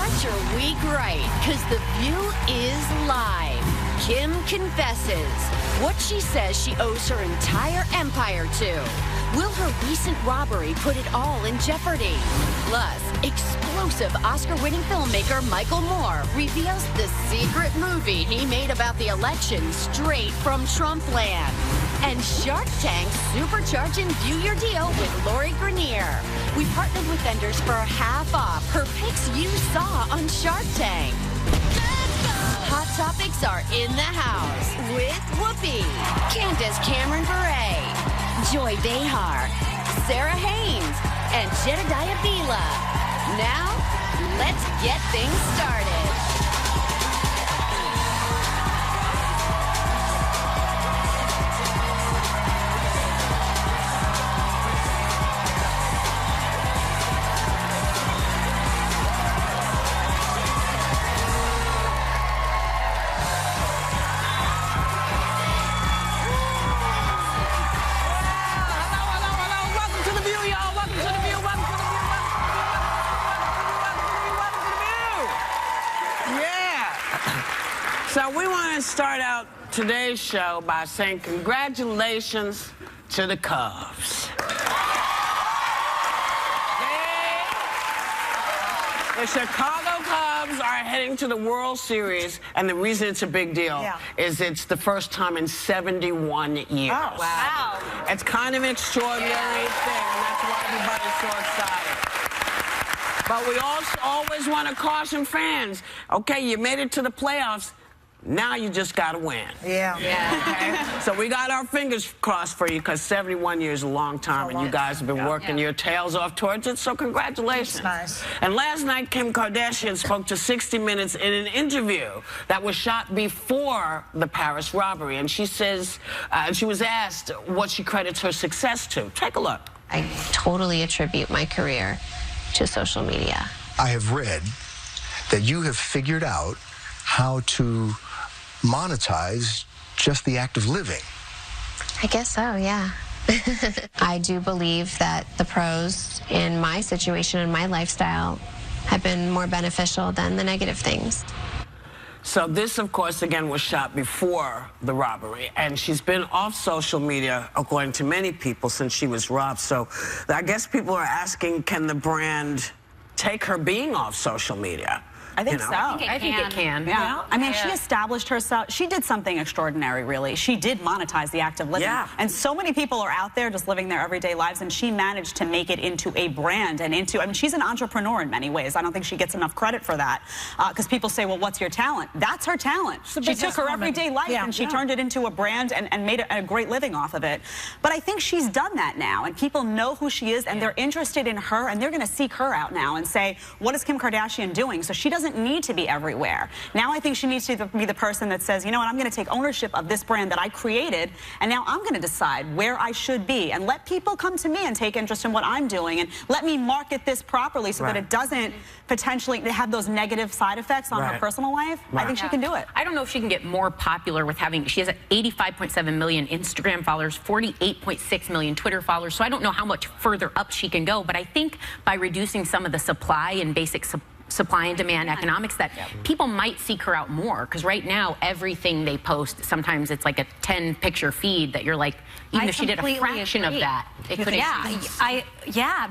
Start your week right, because The View is live. Kim confesses what she says she owes her entire empire to. Will her recent robbery put it all in jeopardy? Plus, explosive Oscar-winning filmmaker Michael Moore reveals the secret movie he made about the election straight from Trumpland. And Shark Tank supercharging View Your Deal with Lori Grenier. We partnered with vendors for half off her picks you saw on Shark Tank. Hot Topics are in the house with Whoopi, Candace Cameron Bure, Joy Behar, Sarah Haynes, and Jedediah Bila. Now, let's get things started. So we want to start out today's show by saying congratulations to the Cubs. The Chicago Cubs are heading to the World Series, and the reason it's a big deal is it's the first time in 71 years. Oh, wow. It's kind of an extraordinary thing, and that's why everybody's so excited. But we also always want to caution fans, okay, you made it to the playoffs. Now you just got to win. Yeah. Okay? So we got our fingers crossed for you, because 71 years is a long time, and you guys have been working your tails off towards it, so congratulations. That's nice. And last night, Kim Kardashian spoke to 60 Minutes in an interview that was shot before the Paris robbery, and she says, she was asked what she credits her success to. Take a look. I totally attribute my career to social media. I have read that you have figured out how to monetize just the act of living. I guess so, yeah. I do believe that the pros in my situation and my lifestyle have been more beneficial than the negative things. So this, of course, again, was shot before the robbery, and she's been off social media, according to many people, since she was robbed. So I guess people are asking, can the brand take her being off social media? I think so. I think it can. Yeah. I mean, she established herself. She did something extraordinary, really. She did monetize the act of living. Yeah. And so many people are out there just living their everyday lives, and she managed to make it into a brand and into, I mean, she's an entrepreneur in many ways. I don't think she gets enough credit for that, because people say, well, what's your talent? That's her talent. She took her everyday life and she turned it into a brand and made a great living off of it. But I think she's done that now, and people know who she is, and they're interested in her, and they're going to seek her out now and say, what is Kim Kardashian doing? So she doesn't need to be everywhere. Now I think she needs to be the person that says, you know what, I'm going to take ownership of this brand that I created, and now I'm going to decide where I should be, and let people come to me and take interest in what I'm doing, and let me market this properly so that it doesn't potentially have those negative side effects on her personal life. I think she can do it. I don't know if she can get more popular with having, she has 85.7 million Instagram followers, 48.6 million Twitter followers, so I don't know how much further up she can go, but I think by reducing some of the supply and basic supply and demand economics, that people might seek her out more, because right now everything they post, sometimes it's like a 10-picture feed that you're like, even if she did a fraction of that, it could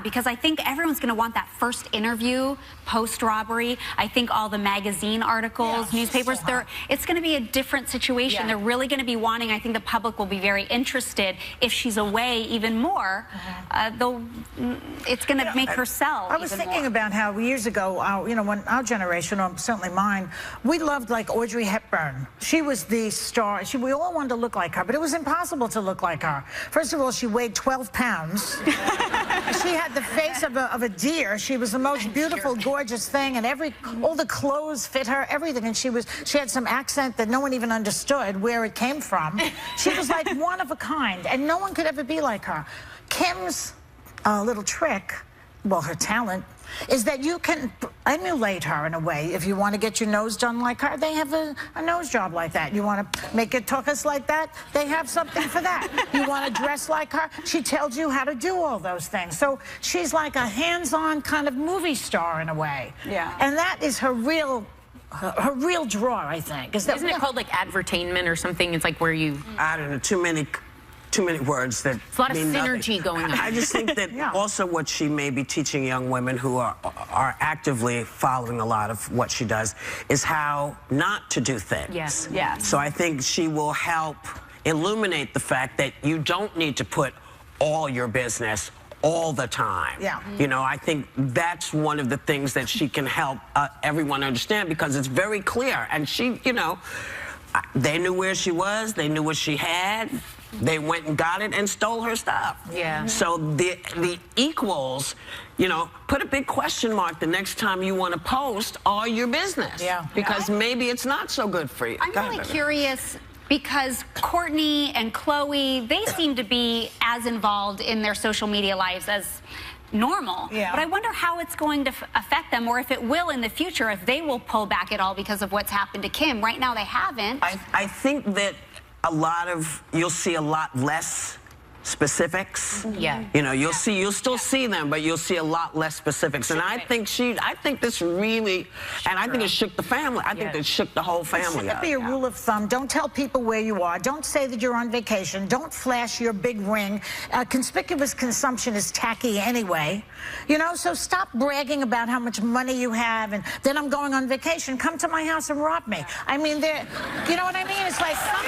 because I think everyone's going to want that first interview post-robbery. I think all the magazine articles, newspapers, it's going to be a different situation. They're really going to be wanting, I think the public will be very interested if she's away even more, though it's going to make her sell. I was thinking about how years ago, you know, when our generation, or certainly mine, we loved like Audrey Hepburn. She was the star. We all wanted to look like her, but it was impossible to look like her. First of all, she weighed 12 pounds. She had the face of a deer. She was the most beautiful, gorgeous thing, and all the clothes fit her, everything. And she had some accent that no one even understood where it came from. She was like one of a kind, and no one could ever be like her. Kim's little trick, well, her talent, is that you can emulate her in a way. If you want to get your nose done like her, they have a nose job like that. You want to make it tuchus like that, they have something for that. You want to dress like her, she tells you how to do all those things. So she's like a hands-on kind of movie star in a way. Yeah. And that is her real draw, I think. Isn't it called like advertainment or something? It's like where you... I don't know, too many words that It's a lot of mean synergy nothing. going on. I just think that also what she may be teaching young women who are actively following a lot of what she does is how not to do things. Yes. Yes. So I think she will help illuminate the fact that you don't need to put all your business all the time. Yeah. You know, I think that's one of the things that she can help everyone understand, because it's very clear. And she, you know, they knew where she was, they knew what she had. They went and got it and stole her stuff. Yeah. So the equals, you know, put a big question mark the next time you want to post all your business. Yeah. Because maybe it's not so good for you. I'm really curious because Kourtney and Khloe, they seem to be as involved in their social media lives as normal. Yeah. But I wonder how it's going to affect them, or if it will in the future, if they will pull back at all because of what's happened to Kim. Right now they haven't. I think that you'll see a lot less specifics. Yeah. You know, you'll still see them, but you'll see a lot less specifics. And I think this really, and I think it shook the family. I think it shook the whole family It up. should be a rule of thumb. Don't tell people where you are. Don't say that you're on vacation. Don't flash your big ring. Conspicuous consumption is tacky anyway. You know, so stop bragging about how much money you have and then I'm going on vacation. Come to my house and rob me. I mean, you know what I mean? It's like It's a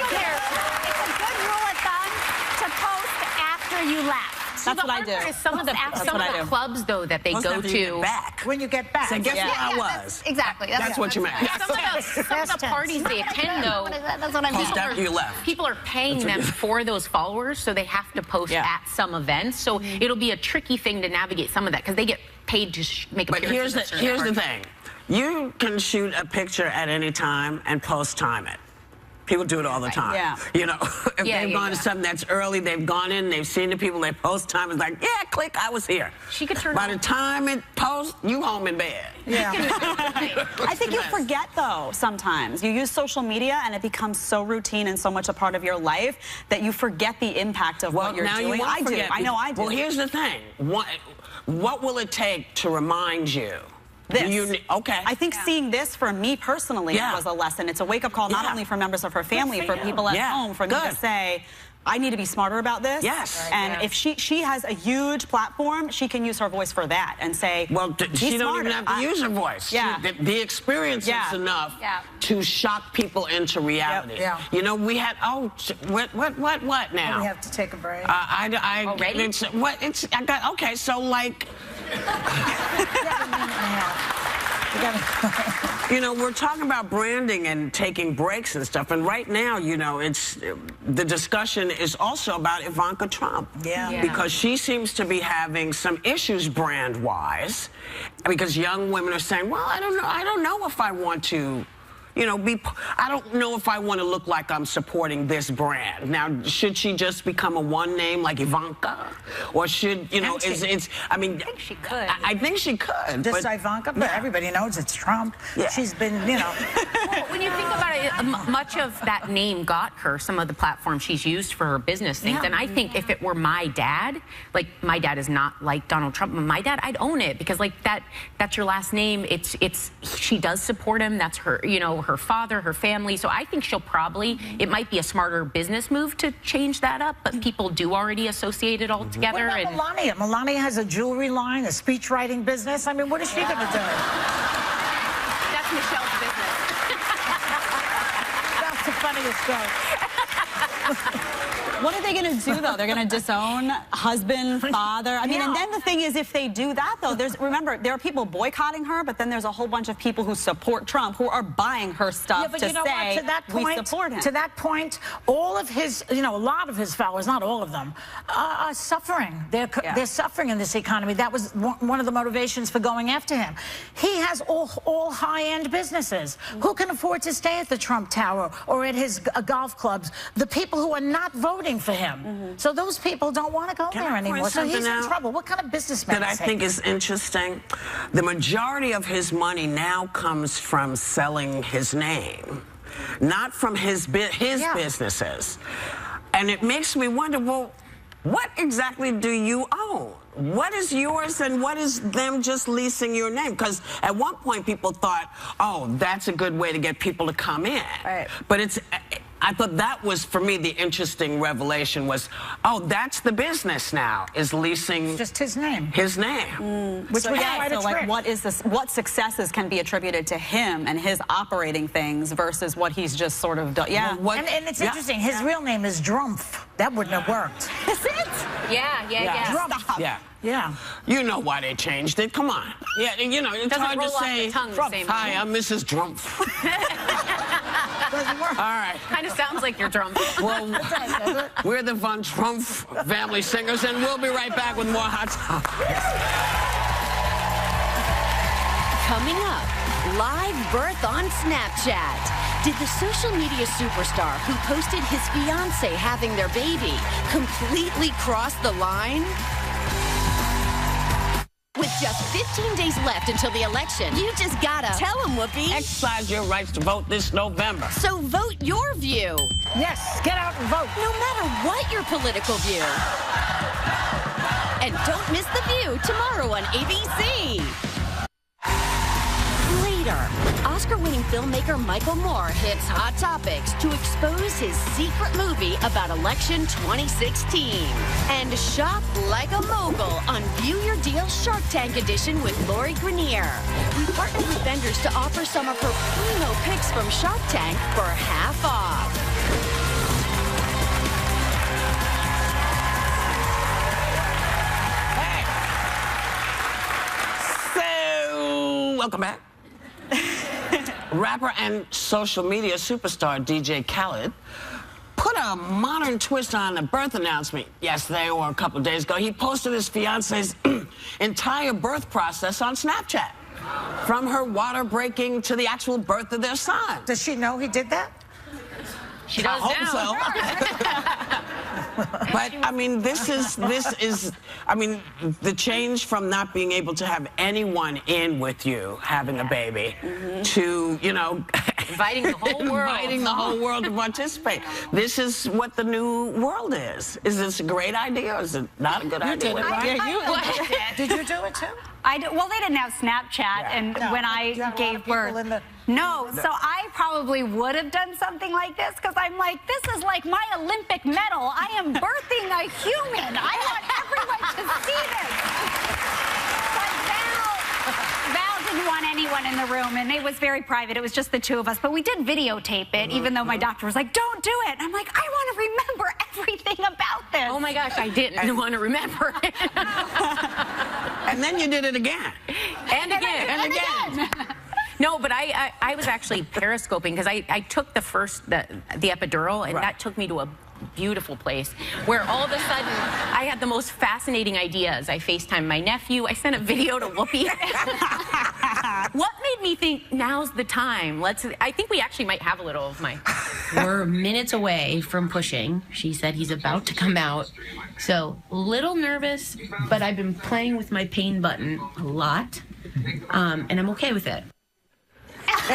good rule of thumb to post after you left. That's what I do. Some of the clubs, though, that they go to. when you get back. So guess where I was? Exactly. That's what you meant. Some of the parties they attend, though, That's what I mean. Post after you left. people are paying them for those followers, so they have to post at some events. So it'll be a tricky thing to navigate some of that, because they get paid to make appearances. But here's the thing. You can shoot a picture at any time and post-time it. People do it all the time. Yeah. You know, if they've gone to something that's early, they've gone in, they've seen the people, they post time, it's like, yeah, click, I was here. She could turn By the time it posts, you home in bed. Yeah. I think you forget, though, sometimes. You use social media, and it becomes so routine and so much a part of your life that you forget the impact of what you're doing. I do. I know I do. Well, here's the thing. What will it take to remind you? This. Okay. I think seeing this for me personally was a lesson. It's a wake-up call not only for members of her family, for people at home, for me to say, I need to be smarter about this. Yes. And if she has a huge platform, she can use her voice for that and say, well, she don't even have to use her voice. Yeah. The experience is enough to shock people into reality. Yeah. You know, we had, what now? We have to take a break. Okay, so like... You know, we're talking about branding and taking breaks and stuff, and right now, you know, the discussion is also about Ivanka Trump. Yeah. Because she seems to be having some issues brand-wise, because young women are saying, well, I don't know if I want to, you know, I don't know if I want to look like I'm supporting this brand. Now, should she just become a one name like Ivanka? Or should, you know, I mean... I think she could. I think she could. Just Ivanka, but everybody knows it's Trump. Yeah. She's been, you know... Well, when you think about it, much of that name got her some of the platforms she's used for her business things. And I think if it were my dad, like, my dad is not like Donald Trump, but my dad, I'd own it, because, like, that's your last name. She does support him. That's her, you know, her father, her family. So I think she'll probably, it might be a smarter business move to change that up, but people do already associate it all together. What about Melania? Melania has a jewelry line, a speechwriting business. I mean, what is she going to do? That's Michelle's business. That's the funniest joke. What are they going to do, though? They're going to disown husband, father? I mean, and then the thing is, if they do that, though, remember, there are people boycotting her, but then there's a whole bunch of people who support Trump who are buying her stuff to say, we support him. To that point, all of his, you know, a lot of his followers, not all of them, are suffering. They're suffering in this economy. That was one of the motivations for going after him. He has all high-end businesses. Who can afford to stay at the Trump Tower or at his golf clubs? The people who are not voting working for him. So those people don't want to go there anymore. So he's in trouble. What kind of businessman that I think is interesting? The majority of his money now comes from selling his name, not from his businesses. And it makes me wonder, well, what exactly do you own? What is yours and what is them just leasing your name? Because at one point people thought, oh, that's a good way to get people to come in. Right. But I thought that was, for me, the interesting revelation was, oh, that's the business now, is leasing... It's just his name. His name. Which we got so like, what successes can be attributed to him and his operating things versus what he's just sort of done? Yeah. Well, and it's interesting. His real name is Drumpf. That wouldn't have worked. Is it? Yeah. Drumpf. Yeah. Yeah. You know why they changed it. Come on. Yeah, you know, it's hard to say. Hi, I'm Mrs. Drumpf. Doesn't work. All right. Kind of sounds like you're drunk. Well, we're the Von Trumpf family singers, and we'll be right back with more Hot Topics. Coming up, live birth on Snapchat. Did the social media superstar who posted his fiancée having their baby completely cross the line? With just 15 days left until the election, you just gotta tell them, Whoopi. Exercise your rights to vote this November. So vote your view. Yes, get out and vote. No matter what your political view. And don't miss The View tomorrow on ABC. Later, Oscar-winning filmmaker Michael Moore hits Hot Topics to expose his secret movie about election 2016. And shop like a mogul on View Your Deal Shark Tank Edition with Lori Grenier. We partnered with vendors to offer some of her primo picks from Shark Tank for half off. So, welcome back. Rapper and social media superstar DJ Khaled put a modern twist on the birth announcement yesterday or a couple of days ago. He posted his fiance's entire birth process on Snapchat, from her water breaking to the actual birth of their son. Does she know he did that? She does I hope so. But I mean, this is I mean, the change from not being able to have anyone in with you having a baby to, you know, Inviting the whole world. Inviting the whole world to participate. This is what the new world is. Is this a great idea or is it not a good idea? Did you do it too? Well, they didn't have Snapchat, and when I gave birth. No, so I probably would have done something like this because I'm like, this is like my Olympic medal. I am birthing a human. I want everyone to see this. But Val didn't want anyone in the room, and it was very private. It was just the two of us, but we did videotape it, even though my doctor was like, don't do it. And I'm like, I want to remember everything about this. Oh my gosh, I didn't want to remember it. And then you did it again. And again. And again. No, but I was actually periscoping because I took the epidural, and that took me to a beautiful place where all of a sudden I had the most fascinating ideas. I FaceTimed my nephew. I sent a video to Whoopi. What made me think now's the time? I think we actually might have a little of my... We're minutes away from pushing. She said he's about to come out. So, a little nervous, but I've been playing with my pain button a lot, and I'm okay with it. What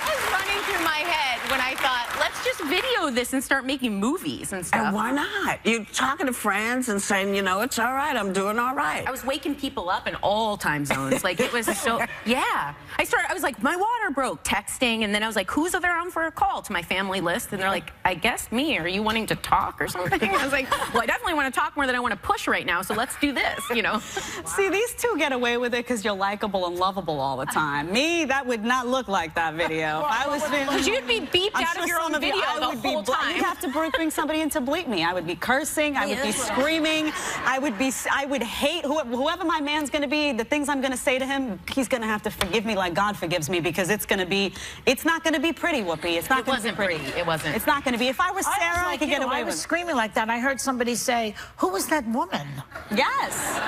was running through my head when I thought, let's just video this and start making movies and stuff? And why not? You're talking to friends and saying, you know, it's all right, I'm doing all right. I was waking people up in all time zones. Like, it was so, yeah. I was like, my water broke, texting, and then I was like, who's there on for a call? To my family list, and they're like, I guess me. Are you wanting to talk or something? I was like, well, I definitely want to talk more than I want to push right now, so let's do this, you know? See, these two get away with it because you're likable and lovable all the time. Me, that would not look like that video. If I was because you'd be beeped out of your own video the whole time. You'd have to bring somebody in to bleep me. I would be cursing. I would be screaming. I would hate whoever my man's going to be. The things I'm going to say to him, he's going to have to forgive me like God forgives me because it's not going to be pretty, Whoopi. It's not It wasn't pretty. It wasn't. It's not going to be. If I was Sarah, I could get away with it. I was screaming like that. I heard somebody say, who was that woman? Yes.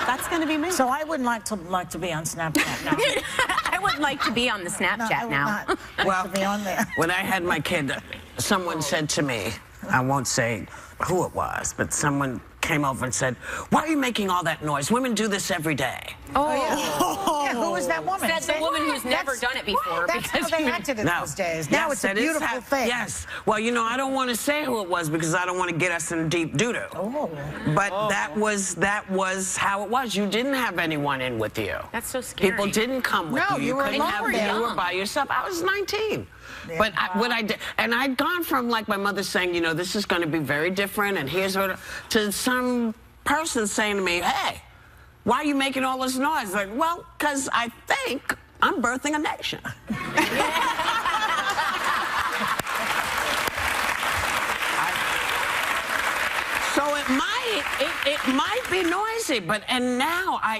That's going to be me. So I wouldn't like to be on Snapchat now. I would like to be on the Snapchat now. Well, be on there. When I had my kid, someone said to me, I won't say who it was, but someone came over and said, "Why are you making all that noise? Women do this every day." Oh, yeah. Who was that woman? That's a woman who's never done it before. That's how they acted in those days. Now it's a beautiful thing. Yes. Well, you know, I don't want to say who it was because I don't want to get us in deep doo-doo. Oh. But that was how it was. You didn't have anyone in with you. That's so scary. People didn't come with No, you. you were couldn't have, alone. you were by yourself. I was 19. Yeah. But what I did, and I'd gone from like my mother saying, you know, this is going to be very different, and here's what, to some person saying to me, "Hey, why are you making all this noise?" Like, well, because I think I'm birthing a nation. So it might be noisy, but now I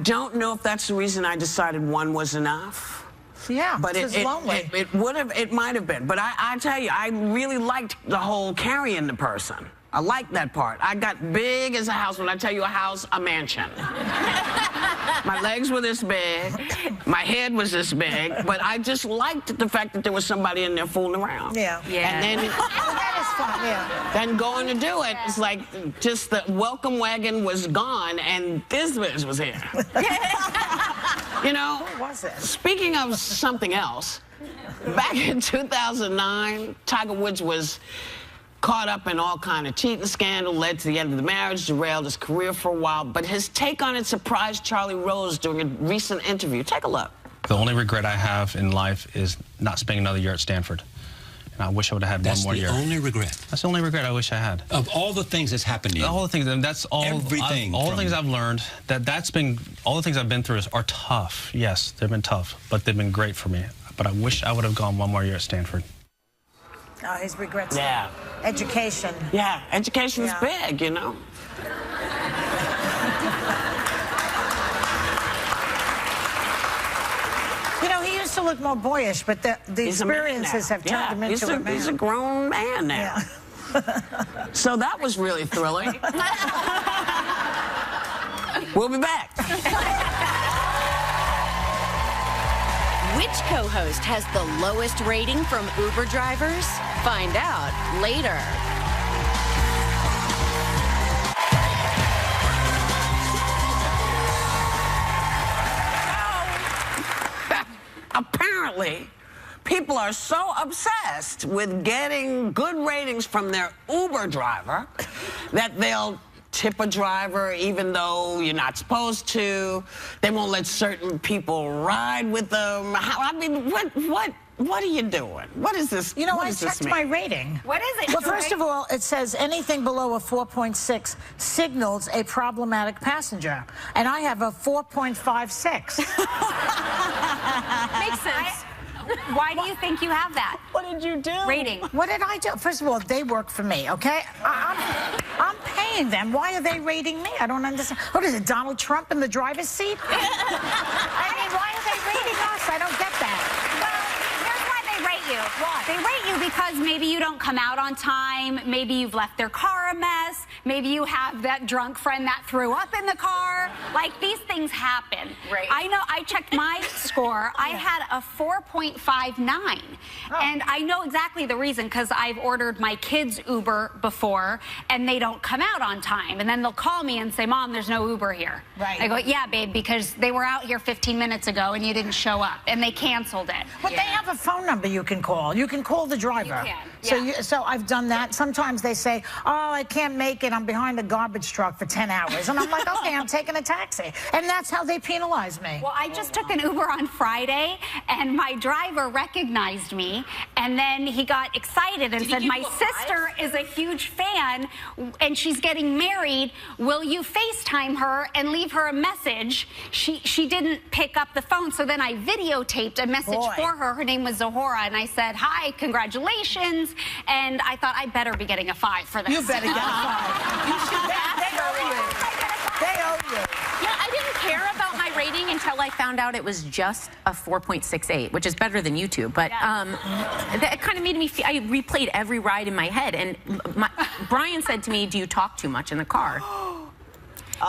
don't know if that's the reason I decided one was enough. Yeah, but it might have been. But I tell you, I really liked the whole carrying the person. I liked that part. I got big as a house. When I tell you a house, a mansion. My legs were this big. My head was this big. But I just liked the fact that there was somebody in there fooling around. Yeah. And then that is fun, yeah. Then going to do it, it's like just the welcome wagon was gone and this bitch was here. You know, Who was it? Speaking of something else, back in 2009, Tiger Woods was caught up in all kind of cheating scandal, led to the end of the marriage, derailed his career for a while, but his take on it surprised Charlie Rose during a recent interview. Take a look. The only regret I have in life is not spending another year at Stanford. And I wish I would have had one more year. That's the only regret? That's the only regret I wish I had. Of all the things that's happened to you? All the things, and that's all. Everything. All the things I've learned, all the things I've been through are tough. Yes, they've been tough, but they've been great for me. But I wish I would have gone one more year at Stanford. Oh, his regrets. Yeah. Education. Yeah, education is big, you know. You know, he used to look more boyish, but the experiences have turned him into a man. He's a grown man now. Yeah. So that was really thrilling. We'll be back. Which co-host has the lowest rating from Uber drivers? Find out later. Apparently, people are so obsessed with getting good ratings from their Uber driver that they'll tip a driver even though you're not supposed to. They won't let certain people ride with them. I mean, what are you doing? What is this? You know, I checked my rating. What is it? Well, first of all, it says anything below a 4.6 signals a problematic passenger. And I have a 4.56. Makes sense. Why do you think you have that? What did you do? Rating. What did I do? First of all, they work for me, okay? I'm paying them. Why are they rating me? I don't understand. What is it, Donald Trump in the driver's seat? I mean, why are they rating us? I don't get that. Why? They rate you because maybe you don't come out on time, maybe you've left their car a mess, maybe you have that drunk friend that threw up in the car. Like, these things happen. Right. I know, I checked my score. I had a 4.59. And I know exactly the reason, because I've ordered my kids' Uber before, and they don't come out on time. And then they'll call me and say, "Mom, there's no Uber here." Right. I go, "Yeah, babe, because they were out here 15 minutes ago, and you didn't show up." And they canceled it. But they have a phone number you can call. You can call the driver. You can, So I've done that. Sometimes they say, "Oh, I can't make it. I'm behind a garbage truck for 10 hours." And I'm like, "Okay, I'm taking a taxi." And that's how they penalize me. Well, I just took an Uber on Friday, and my driver recognized me, and then he got excited and said, "My sister is a huge fan, and she's getting married. Will you FaceTime her and leave her a message?" She didn't pick up the phone, so then I videotaped a message for her. Her name was Zahora, and I said, "Hi, congratulations." And I thought, I better be getting a 5 for this. You better get a 5. You should. They owe you. They owe you. Yeah, I didn't care about my rating until I found out it was just a 4.68, which is better than YouTube. But that kind of made me feel, I replayed every ride in my head. And Brian said to me, "Do you talk too much in the car?"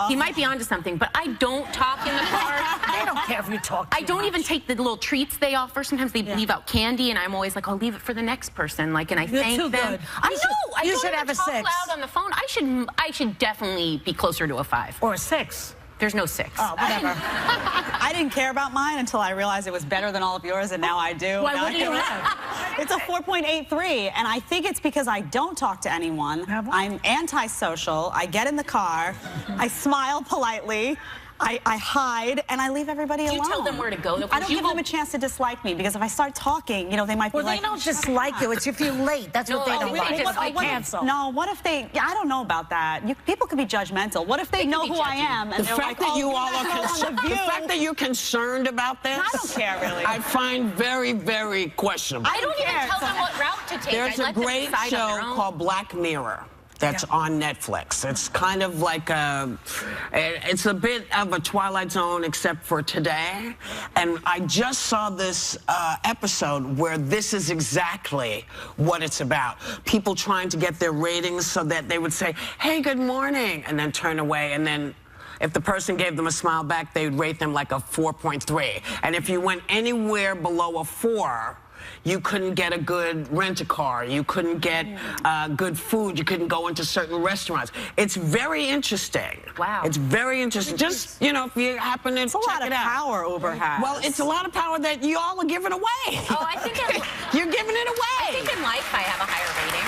he might be onto something, but I don't talk in the car. They don't care if you talk I don't even take the little treats they offer. Sometimes they leave out candy, and I'm always like, I'll leave it for the next person. Like, and I You're thank too them. good. I know. You I should don't have a talk 6. loud on the phone. I should definitely be closer to a 5 or a 6. There's no 6. Oh, whatever. I didn't care about mine until I realized it was better than all of yours, and now I do. Why, what do you have? It's a 4.83, and I think it's because I don't talk to anyone. I'm antisocial. I get in the car. I smile politely. I hide, and I leave everybody alone. Do you tell them where to go? I don't give them a chance to dislike me, because if I start talking, you know, they might be like... Well, they don't dislike you. It's if you're late. That's what they don't like. Cancel. No, what if they... I don't know about that. People can be judgmental. What if they know who I am, and the fact that you all are the fact that you're concerned about this, I don't care, really. I find very, very questionable. I don't even tell them what route to take. There's a great show called Black Mirror that's on Netflix. It's kind of like it's a bit of a Twilight Zone except for today. And I just saw this episode where this is exactly what it's about. People trying to get their ratings so that they would say, hey, good morning, and then turn away, and then if the person gave them a smile back, they would rate them like a 4.3. And if you went anywhere below a 4, you couldn't get a good rent-a-car. You couldn't get good food. You couldn't go into certain restaurants. It's very interesting. Wow. It's very interesting. Just, you know, if you happen to check it out. It's a lot of power Uber has. Well, it's a lot of power that you all are giving away. Oh, I think you're giving it away. I think in life I have a higher rating.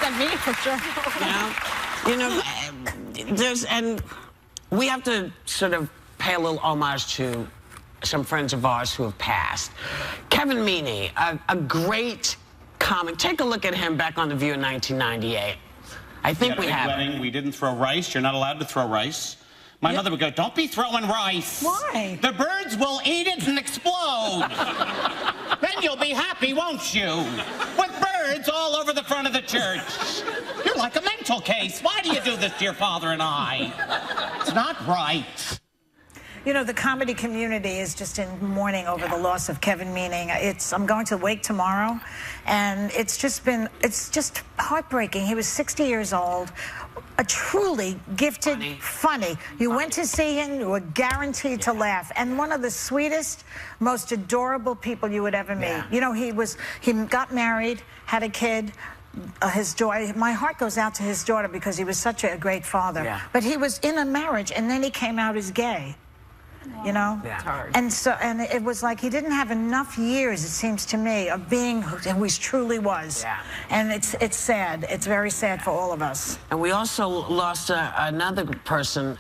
Than me, Yeah. for sure. And we have to sort of pay a little homage to some friends of ours who have passed. Kevin Meaney, a great comic. Take a look at him back on The View in 1998. I think we have. Wedding. We didn't throw rice. You're not allowed to throw rice. My mother would go, don't be throwing rice. Why? The birds will eat it and explode. Then you'll be happy, won't you? With birds all over the front of the church. You're like a mental case. Why do you do this to your father and I? It's not right. You know, the comedy community is just in mourning over the loss of Kevin Meaney. I'm going to Wake tomorrow, and it's just heartbreaking. He was 60 years old, a truly gifted, funny. You went to see him, you were guaranteed to laugh, and one of the sweetest, most adorable people you would ever meet. You know, he got married, had a kid. His daughter, my heart goes out to his daughter because he was such a great father. But he was in a marriage, and then he came out as gay. You know, it's hard. And it was like he didn't have enough years, it seems to me, of being who he truly was. And it's sad. It's very sad for all of us. And we also lost another person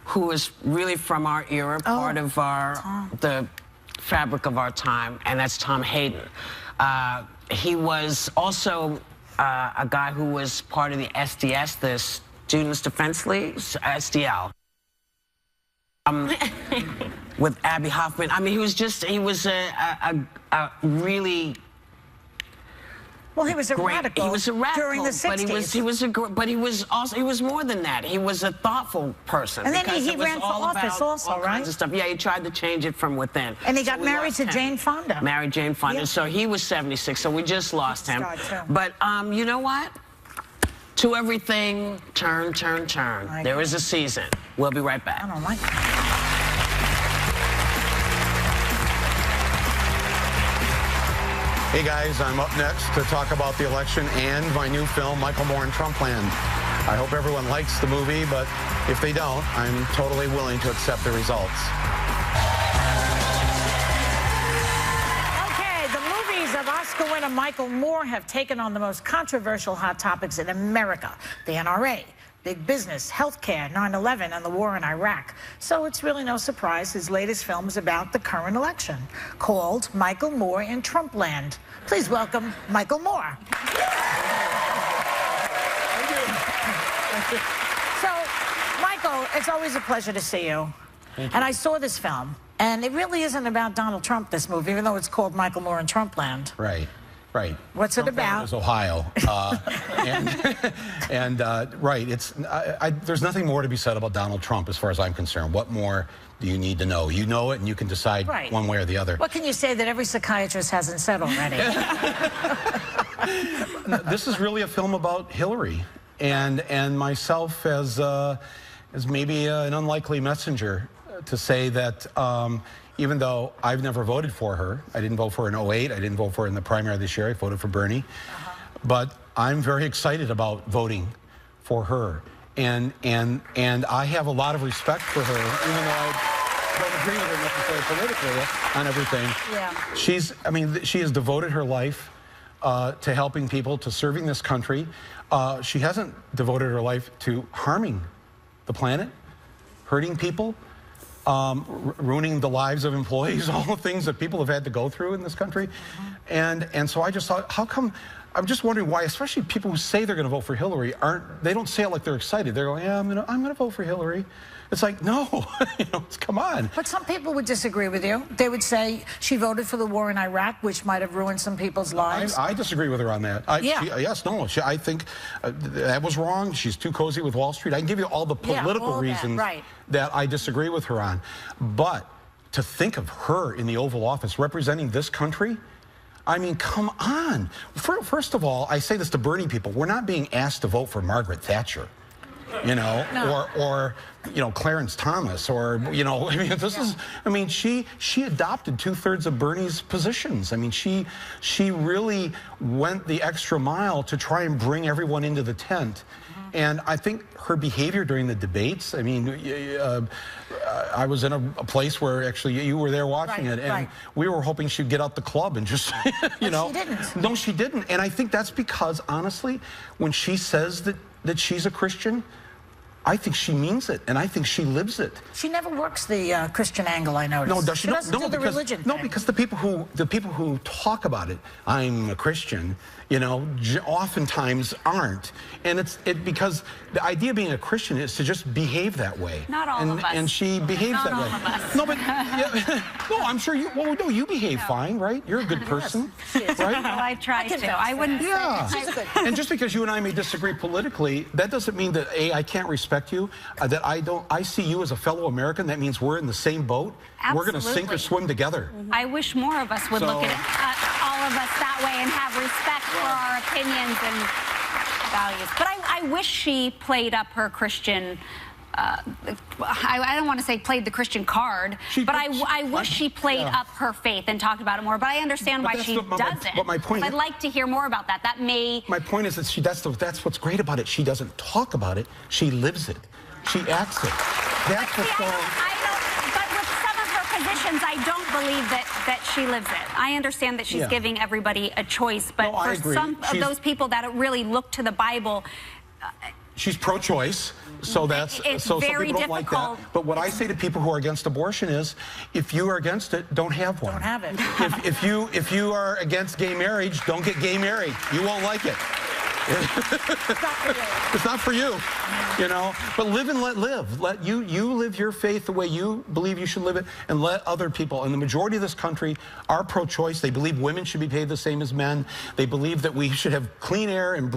who was really from our era, part of the fabric of our time, and that's Tom Hayden. He was also a guy who was part of the SDS, the Students Defense League, SDL. With Abby Hoffman. I mean, he was a really... Well, he was a radical. He was a radical during the 60s. But he was more than that. He was a thoughtful person. And then he ran for office also, all kinds of stuff. Yeah, he tried to change it from within. And he got married to Jane Fonda. Married Jane Fonda. Yeah. So he was 76. So we just lost him. But you know what? To everything, turn, turn, turn. There is a season. We'll be right back. I don't like that. Hey guys, I'm up next to talk about the election and my new film, Michael Moore in Trumpland. I hope everyone likes the movie, but if they don't, I'm totally willing to accept the results. Okay, the movies of Oscar winner Michael Moore have taken on the most controversial hot topics in America. The NRA, big business, healthcare, 9/11, and the war in Iraq. So it's really no surprise his latest film is about the current election, called Michael Moore in Trumpland. Please welcome Michael Moore. So, Michael, it's always a pleasure to see you. And I saw this film, and it really isn't about Donald Trump, this movie, even though it's called Michael Moore in Trumpland. Right. Right. What's it about? It's Ohio. Right. There's nothing more to be said about Donald Trump as far as I'm concerned. What more do you need to know? You know it, and you can decide one way or the other. What can you say that every psychiatrist hasn't said already? This is really a film about Hillary. and myself as maybe an unlikely messenger to say that even though I've never voted for her, I didn't vote for her in '08, I didn't vote for her in the primary this year, I voted for Bernie, but I'm very excited about voting for her, and I have a lot of respect for her, even though I don't agree with her necessarily politically on everything. Yeah. She has devoted her life to helping people, to serving this country. She hasn't devoted her life to harming the planet, hurting people, ruining the lives of employees, all the things that people have had to go through in this country. And so I just thought, how come, I'm just wondering why, especially people who say they're going to vote for Hillary, they don't say it like they're excited. They're going, yeah, I'm going to vote for Hillary. It's like, no, come on. But some people would disagree with you. They would say she voted for the war in Iraq, which might have ruined some people's lives. I disagree with her on that. I think that was wrong. She's too cozy with Wall Street. I can give you all the political reasons that I disagree with her on. But to think of her in the Oval Office representing this country, I mean, come on. First of all, I say this to Bernie people. We're not being asked to vote for Margaret Thatcher, or Clarence Thomas, or she adopted 2/3 of Bernie's positions. I mean, she really went the extra mile to try and bring everyone into the tent. And I think her behavior during the debates, I mean, I was in a place where actually you were there watching it, and we were hoping she'd get out the club and just, She didn't. No, she didn't. And I think that's because, honestly, when she says that she's a Christian, I think she means it, and I think she lives it. She never works the Christian angle, I noticed. No, does she? She doesn't do the religion thing. No, because the people who talk about it, I'm a Christian, oftentimes aren't. And it's because the idea of being a Christian is to just behave that way. Not all of us. And she behaves that way. Not all of us. No, but no, I'm sure you. Well, no, you behave fine, right? You're a good person, right? Well, I try to. I wouldn't. Yeah. Say And just because you and I may disagree politically, that doesn't mean that I can't respect you. That I see you as a fellow American. That means we're in the same boat. Absolutely. We're going to sink or swim together. I wish more of us would look at all of us that way and have respect for our opinions and values. But I wish she played up her Christian. I don't want to say played the Christian card, but I wish she played up her faith and talked about it more. But I understand why she doesn't. But my point, I'd like to hear more about that. That may. My point is that that's what's great about it. She doesn't talk about it. She lives it. She acts it. That's what's going on. But with some of her positions, I don't believe that she lives it. I understand that she's giving everybody a choice, but for some of those people that really look to the Bible. She's pro-choice, so some people don't like that. But what I say to people who are against abortion is, if you are against it, don't have one. Don't have it. if you are against gay marriage, don't get gay married. You won't like it. It's not for you, But live and let live. Let you live your faith the way you believe you should live it, and let other people. And the majority of this country are pro-choice. They believe women should be paid the same as men. They believe that we should have clean air and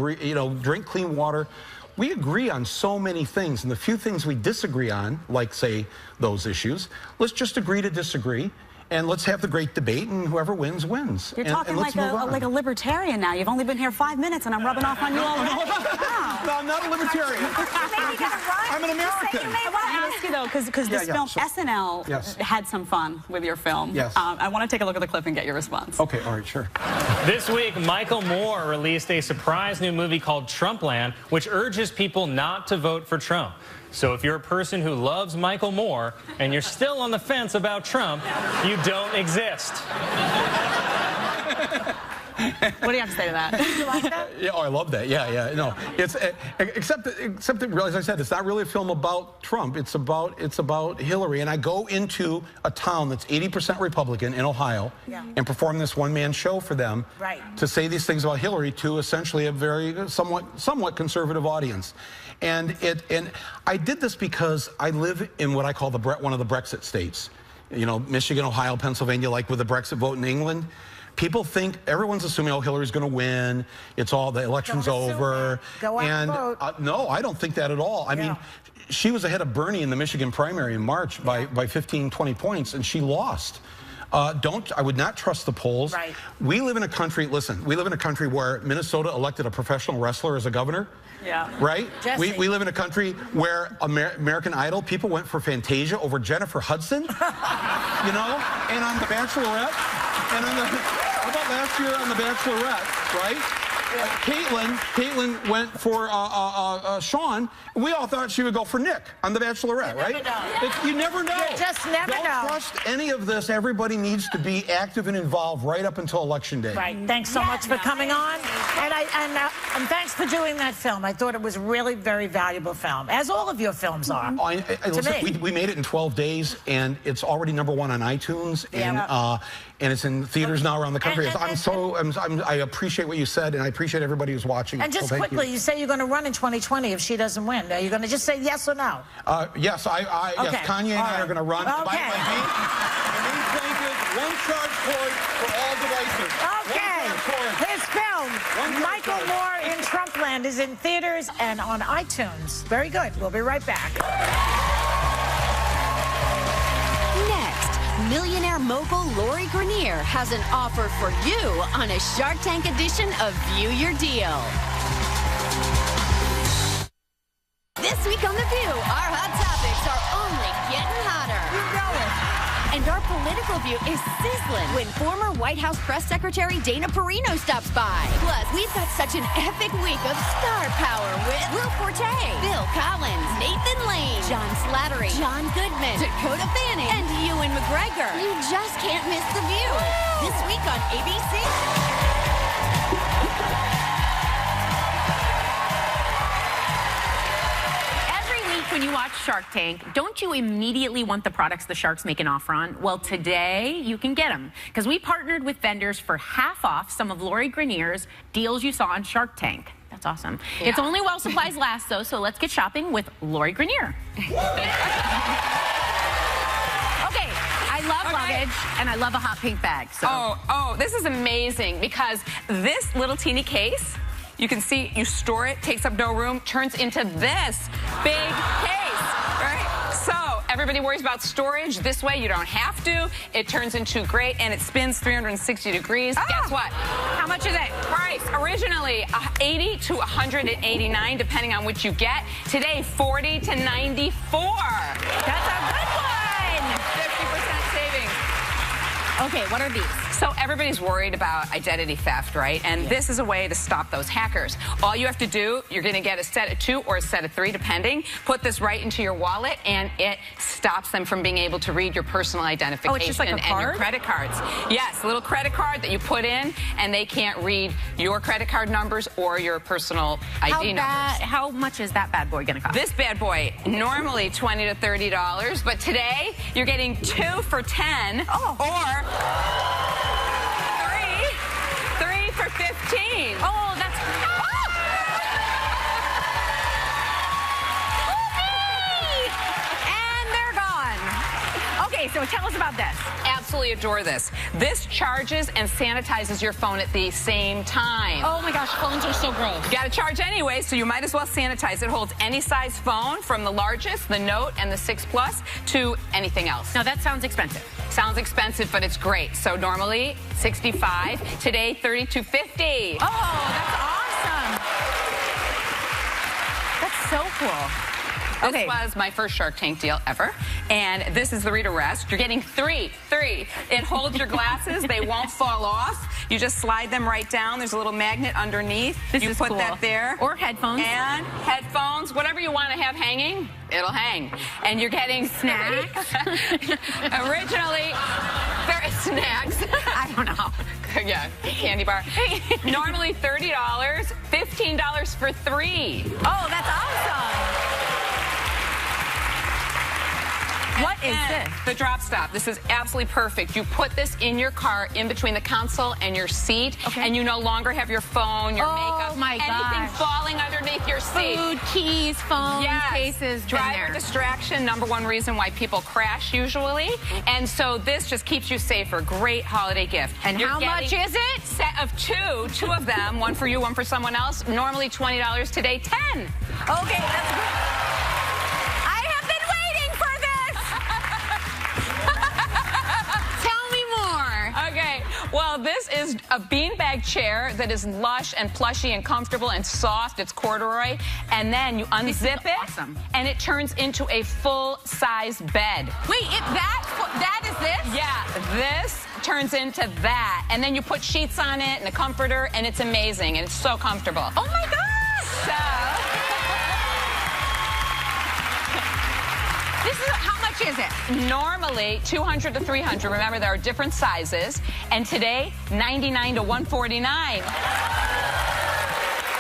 drink clean water. We agree on so many things, and the few things we disagree on, like, say, those issues, let's just agree to disagree, and let's have the great debate, and whoever wins, wins. You're talking like a libertarian now. You've only been here 5 minutes, and I'm rubbing off on you already. No, I'm not a libertarian. I'm an American. I want to ask you, though, because this film, SNL, had some fun with your film. Yes. I want to take a look at the clip and get your response. Okay, all right, sure. This week, Michael Moore released a surprise new movie called Trumpland, which urges people not to vote for Trump. So if you're a person who loves Michael Moore and you're still on the fence about Trump, you don't exist. What do you have to say to that? You like that? Yeah, I love that. Yeah. No, it's except that, as I said, it's not really a film about Trump. It's about Hillary. And I go into a town that's 80% Republican in Ohio and perform this one-man show for them to say these things about Hillary to essentially a very somewhat conservative audience. And I did this because I live in what I call one of the Brexit states. Michigan, Ohio, Pennsylvania, like with the Brexit vote in England. People think, everyone's assuming, oh, Hillary's going to win. It's all, the election's over. Go out and vote. No, I don't think that at all. I mean, she was ahead of Bernie in the Michigan primary in March by 15, 20 points, and she lost. I would not trust the polls. We live in a country, listen, we live in a country where Minnesota elected a professional wrestler as a governor. Yeah. Right? Jesse. We live in a country where American Idol, people went for Fantasia over Jennifer Hudson, you know? And on The Bachelorette, and on how about last year on The Bachelorette, right? Caitlyn went for Sean. We all thought she would go for Nick on The Bachelorette, right? You never know. You just never know. Don't trust any of this. Everybody needs to be active and involved right up until Election Day. Right. Thanks so much for coming on. And thanks for doing that film. I thought it was really very valuable film, as all of your films are. Listen, we made it in 12 days, and it's already #1 on iTunes, and it's in theaters now around the country. I appreciate what you said, and I appreciate everybody who's watching. And just quickly, you say you're going to run in 2020 if she doesn't win. Are you going to just say yes or no? Yes, yes, Kanye and I are going to run. Okay. My main point is one charge cord for all devices. Okay. His film, Michael Moore in Trumpland, is in theaters and on iTunes. Very good. We'll be right back. Next, millionaire mogul Lori Greiner has an offer for you on a Shark Tank edition of View Your Deal. This week on The View, our hot topics are only getting hotter. You know it. And our political view is sizzling when former White House Press Secretary Dana Perino stops by. Plus, we've got such an epic week of star power with Will Forte, Bill Collins, Nathan Lane, John Slattery, John Goodman, Dakota Fanning, and Ewan McGregor. You just can't miss The View. This week on ABC. When you watch Shark Tank, don't you immediately want the products the sharks make an offer on? Well, today you can get them because we partnered with vendors for half off some of Lori Greiner's deals you saw on Shark Tank. That's awesome. Yeah. It's only while supplies last, though, so let's get shopping with Lori Greiner. Okay, I love luggage, and I love a hot pink bag. So. Oh, this is amazing because this little teeny case, you can see you store it, takes up no room, turns into this big case, right? So everybody worries about storage. This way you don't have to. It turns into great, and it spins 360 degrees. Guess what? How much is it? Price, originally $80 to $189, depending on which you get. Today, $40 to $94. That's a good one. 50% savings. Okay, what are these? So everybody's worried about identity theft, right? And this is a way to stop those hackers. All you have to do, you're going to get a set of 2 or a set of 3, depending. Put this right into your wallet, and it stops them from being able to read your personal identification it's just like a and card? your credit cards. Yes, a little credit card that you put in, and they can't read your credit card numbers or your personal ID numbers. How much is that bad boy going to cost? This bad boy, normally $20 to $30, but today you're getting 2 for $10 or 3 for $15. Oh, that's... And they're gone. Okay, so tell us about this. Absolutely adore this. This charges and sanitizes your phone at the same time. Oh my gosh, phones are so gross. You gotta charge anyway, so you might as well sanitize. It holds any size phone, from the largest, the Note and the 6 Plus, to anything else. Now that sounds expensive. Sounds expensive, but it's great. So normally $65, today $32.50. Oh, that's awesome. That's so cool. This was my first Shark Tank deal ever, and this is the Rita Rest. You're getting 3. It holds your glasses. They won't fall off. You just slide them right down. There's a little magnet underneath. You put that there. Or headphones. And headphones, whatever you want to have hanging, it'll hang. And you're getting snacks. Originally, there is snacks. I don't know. Yeah, candy bar. Normally $30, $15 for 3. Oh, that's awesome. What is this? The drop stop. This is absolutely perfect. You put this in your car, in between the console and your seat, and you no longer have your phone, your makeup, anything falling underneath your seat. Food, keys, phones, cases. Driver distraction, #1 reason why people crash usually. And so this just keeps you safer. Great holiday gift. And how much is it? Set of 2 of them, one for you, one for someone else. Normally $20, today $10. Okay, that's good. Well, this is a beanbag chair that is lush and plushy and comfortable and soft. It's corduroy. And then you unzip it, awesome. and it turns into a full-size bed. Wait, that is this? Yeah, this turns into that. And then you put sheets on it and a comforter, and it's amazing, and it's so comfortable. Oh, my gosh! So... This is, how much is it? Normally, $200 to $300. Remember, there are different sizes. And today, $99 to $149.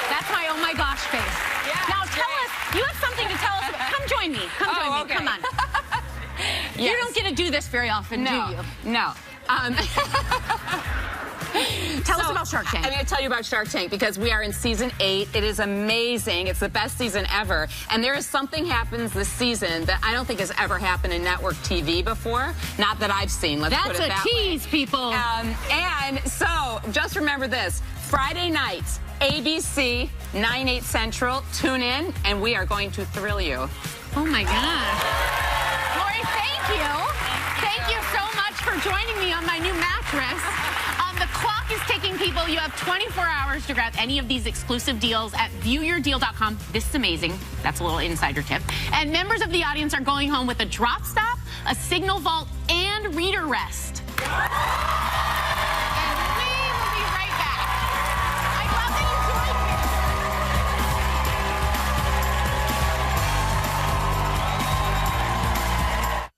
That's my oh my gosh face. Yeah, now tell us, you have something to tell us about. Come join me. Come join me. Okay. Come on. Yes. You don't get to do this very often, do you? No. Tell us about Shark Tank. I'm going to tell you about Shark Tank because we are in season 8. It is amazing. It's the best season ever. And there is something happens this season that I don't think has ever happened in network TV before. Not that I've seen. Let's put it that way. That's a tease, people. And so just remember this. Friday nights, ABC, 9/8 Central. Tune in, and we are going to thrill you. Oh, my gosh. Lori, thank you. Thank you so much for joining me on my new mattress. The clock is ticking, people. You have 24 hours to grab any of these exclusive deals at viewyourdeal.com. This is amazing. That's a little insider tip. And members of the audience are going home with a drop stop, a signal vault, and reader rest. And we will be right back. I love that you joined me.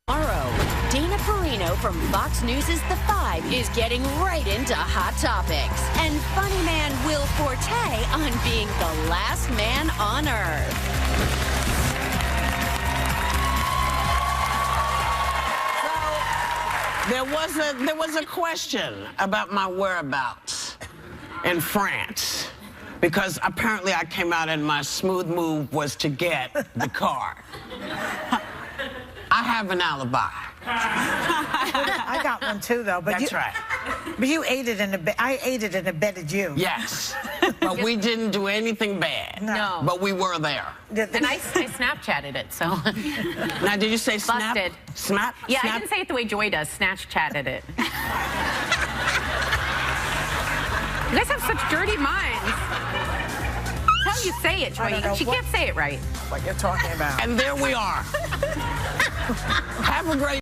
Tomorrow, Dana Perino from Fox News' The 5 is getting right into hot topics. And funny man Will Forte on being the last man on Earth. There was a question about my whereabouts in France because apparently I came out and my smooth move was to get the car. I have an alibi. I got one too, though. But That's right. But you aided and I aided and abetted you. Yes, but we didn't do anything bad. No. But we were there. And I Snapchatted it, so. Now, did you say snap? Busted. Snap? Yeah, snap? I didn't say it the way Joy does. Snapchatted it. You guys have such dirty minds. That's how you say it, Joy. She can't say it right. What you're talking about. And there we are. Have a great